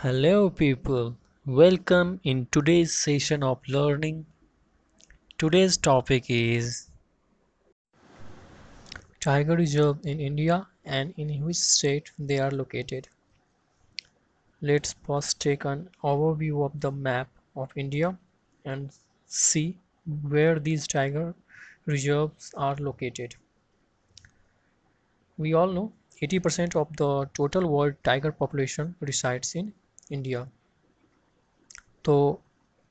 Hello, people. Welcome in today's session of learning. Today's topic is tiger reserve in India and in which state they are located. Let's first take an overview of the map of India and see where these tiger reserves are located. We all know 80% of the total world tiger population resides in India. तो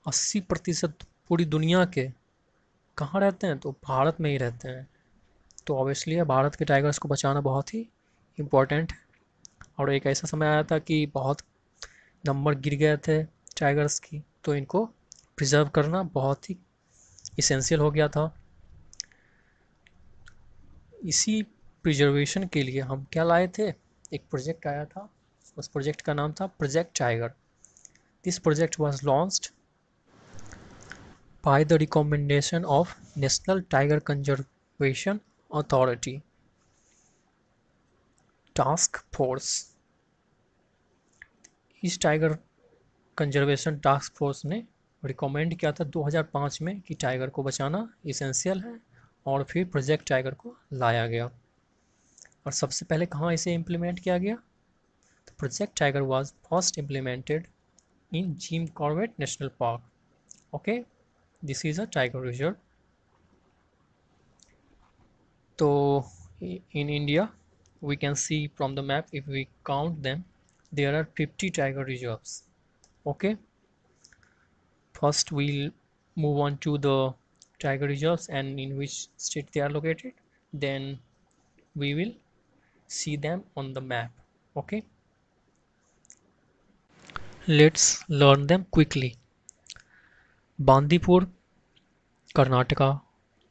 80% पूरी दुनिया के कहाँ रहते हैं तो भारत में ही रहते हैं। तो ऑब्वियसली है भारत के टाइगर्स को बचाना बहुत ही इम्पोर्टेंट है। और एक ऐसा समय आया था कि बहुत नंबर गिर गए थे टाइगर्स की, तो इनको प्रिजर्व करना बहुत ही इसेंशियल हो गया था। इसी प्रिजर्वेशन के लिए हम क्या लाए थे, एक प्रोजेक्ट आया था। उस प्रोजेक्ट का नाम था project tiger. This project was launched by the recommendation of national tiger conservation authority task force. इस टाइगर कंजर्वेशन टास्क फोर्स ने रिकमेंड किया था 2005 में कि टाइगर को बचाना इसेंशियल है, और फिर प्रोजेक्ट टाइगर को लाया गया। और सबसे पहले कहाँ इसे इम्प्लीमेंट किया गया, तो project tiger was first implemented in Jim Corbett national park. Okay, this is a tiger reserve. तो in India we can see from the map, if we count them, there are 50 tiger reserves. Okay, first we'll move on to the tiger reserves and in which state they are located, then we will see them on the map. Okay, let's learn them quickly. Bandipur Karnataka,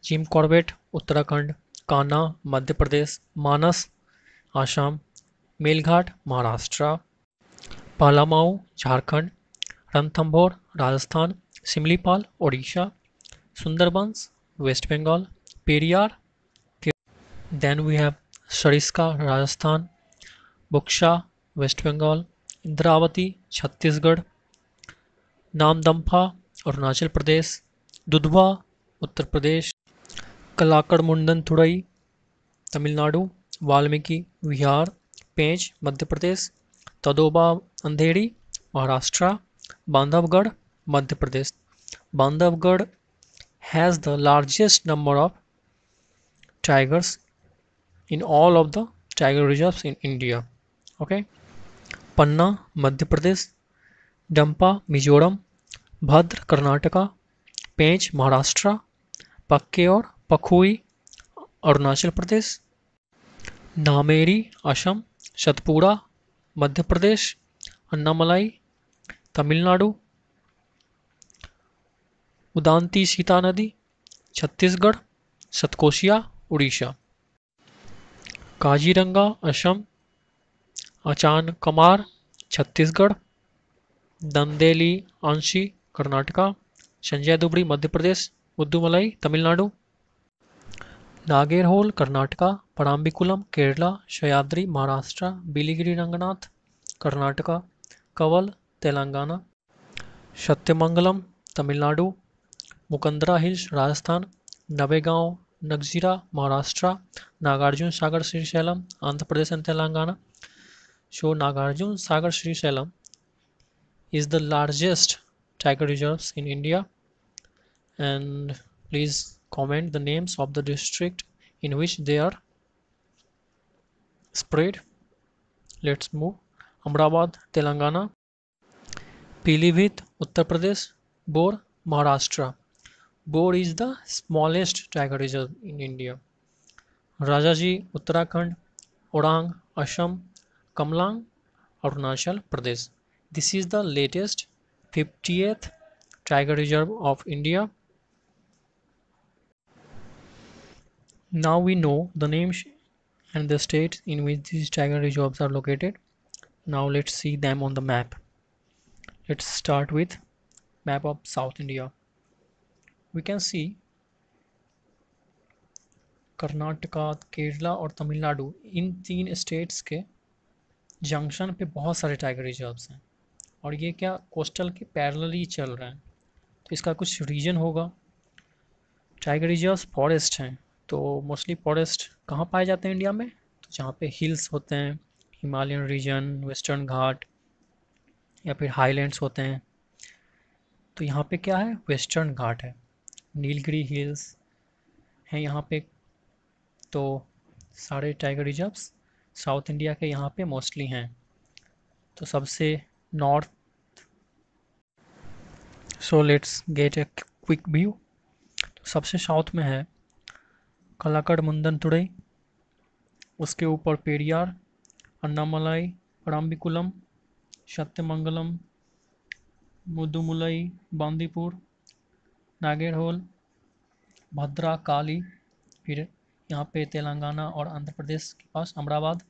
Jim Corbett Uttarakhand, Kanha Madhya Pradesh, Manas Assam, Melghat Maharashtra, पालामाऊ Jharkhand, Ranthambore Rajasthan, Similipal Odisha, Sundarbans waste Bengal, Periyar. Then we have Sariska Rajasthan, बुक्शा waste Bengal, Indravati Chhattisgarh, नामदम्फा Arunachal Pradesh, Dudhwa Uttar Pradesh, Kalakad मुंडन थुरई तमिलनाडु, वाल्मीकि विहार, पेंच Madhya Pradesh, Tadoba अंधेड़ी Maharashtra, Bandhavgarh Madhya Pradesh. Bandhavgarh has the largest number of tigers in all of the tiger reserves in India. Okay, पन्ना मध्य प्रदेश, डंपा मिजोरम, भद्र कर्नाटका, पेंच महाराष्ट्र, पक्के और पखुई अरुणाचल प्रदेश, नामेरी असम, सतपुड़ा मध्य प्रदेश, अन्नामलाई तमिलनाडु, उदांती सीता नदी छत्तीसगढ़, सतकोशिया उड़ीसा, काजीरंगा असम, अचान कमार छत्तीसगढ़, दंदेली अंशी कर्नाटका, संजय दुबड़ी मध्य प्रदेश, मुद्दुमलाई तमिलनाडु, नागेरहोल कर्नाटका, पराम्बिकुलम केरला, सह्याद्री महाराष्ट्र, बिलीगिरी रंगनाथ कर्नाटका, कवल Telangana, Sathyamangalam Tamil Nadu, Mukundra hills Rajasthan, Navegaon Nagzira Maharashtra, Nagarjuna Sagar Srisailam Andhra Pradesh and Telangana. So Nagarjun Sagar Srisailam is the largest tiger reserves in India, and please comment the names of the district in which they are spread. Let's move. Amrabad Telangana, Pilibhit Uttar Pradesh, Bor Maharashtra. Bor is the smallest tiger reserve in India. Rajaji Uttarakhand, Orang Assam, Kamlang Arunachal Pradesh. This is the latest 50th tiger reserve of India. Now we know the names and the states in which these tiger reserves are located. Now let's see them on the map. Let's start with map of South India. We can see Karnataka, Kerala और तमिलनाडु, इन तीन states के junction पे बहुत सारे tiger reserves हैं। और ये क्या कोस्टल के पैरेलली चल रहा है, तो इसका कुछ रीजन होगा। टाइगर रिजर्व्स फॉरेस्ट हैं, तो मोस्टली फॉरेस्ट कहाँ पाए जाते हैं इंडिया में, तो जहाँ पे हिल्स होते हैं, हिमालयन रीजन, वेस्टर्न घाट या फिर हाईलैंड्स होते हैं। तो यहाँ पे क्या है, वेस्टर्न घाट है, नीलगिरी हिल्स हैं यहाँ पे। तो सारे टाइगर रिजर्व्स साउथ इंडिया के यहाँ पे मोस्टली हैं। तो सबसे north, so let's get a quick view. सबसे साउथ में है कलाकड़ मुंदन तुड़ई, उसके ऊपर पेरियार, अन्नामलाई, पराम्बिकुलम, सत्यमंगलम, मुदुमुलई, बांदीपुर, नागेरहोल, भद्रा काली। फिर यहाँ पे तेलंगाना और आंध्र प्रदेश के पास अमराबाद।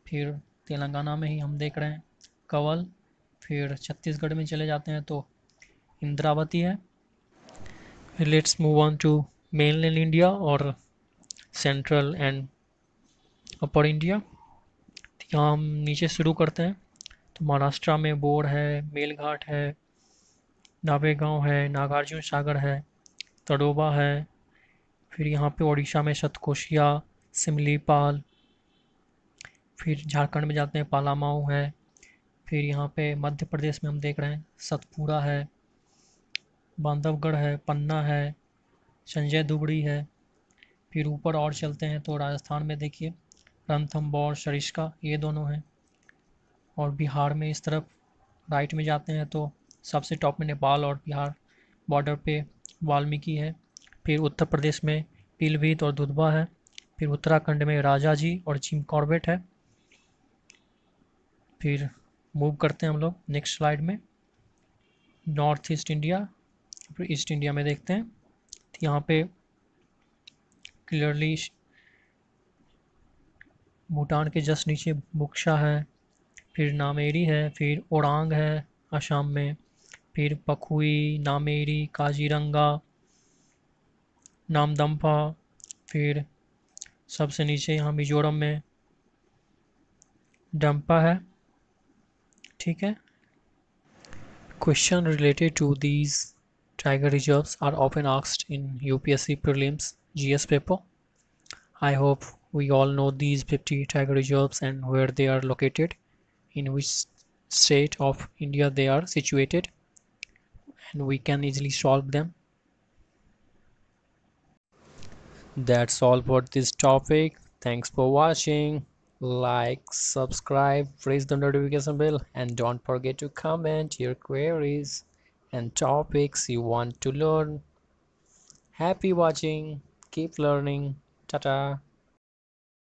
फिर तेलंगाना में ही हम देख रहे हैं कंवल। फिर छत्तीसगढ़ में चले जाते हैं तो इंद्रावती है। Let's move on to mainland India और सेंट्रल एंड अपर इंडिया। यहाँ हम नीचे शुरू करते हैं। तो महाराष्ट्र में बोर है, मेलघाट है, नावेगांव है, नागार्जुन सागर है, तड़ोबा है। फिर यहाँ पे उड़ीसा में सतकोशिया, सिमलीपाल। फिर झारखंड में जाते हैं, पालामाऊ है। फिर यहाँ पे मध्य प्रदेश में हम देख रहे हैं सतपुड़ा है, बांधवगढ़ है, पन्ना है, संजय दुबड़ी है। फिर ऊपर और चलते हैं तो राजस्थान में देखिए रणथंबोर, सरिस्का, ये दोनों हैं। और बिहार में इस तरफ राइट में जाते हैं तो सबसे टॉप में नेपाल और बिहार बॉर्डर पे वाल्मीकि है। फिर उत्तर प्रदेश में पीलीभीत और दुधवा है। फिर उत्तराखंड में राजा जी और जिम कॉर्बेट है। फिर मूव करते हैं हम लोग नेक्स्ट स्लाइड में, नॉर्थ ईस्ट इंडिया। फिर ईस्ट इंडिया में देखते हैं तो यहाँ पे क्लियरली भूटान के जस्ट नीचे बुक्शा है, फिर नामेरी है, फिर ओरांग है असम में, फिर पखुई, नामेरी, काजीरंगा, नामदम्फा। फिर सबसे नीचे यहाँ मिजोरम में डम्पा है। ठीक है। Question related to these tiger reserves are often asked in UPSC prelims GS paper. I hope we all know these 50 tiger reserves and where they are located, in which state of India they are situated, and we can easily solve them. That's all for this topic. Thanks for watching. Like, subscribe, press the notification bell, and don't forget to comment your queries and topics you want to learn. Happy watching. Keep learning. Ta-ta.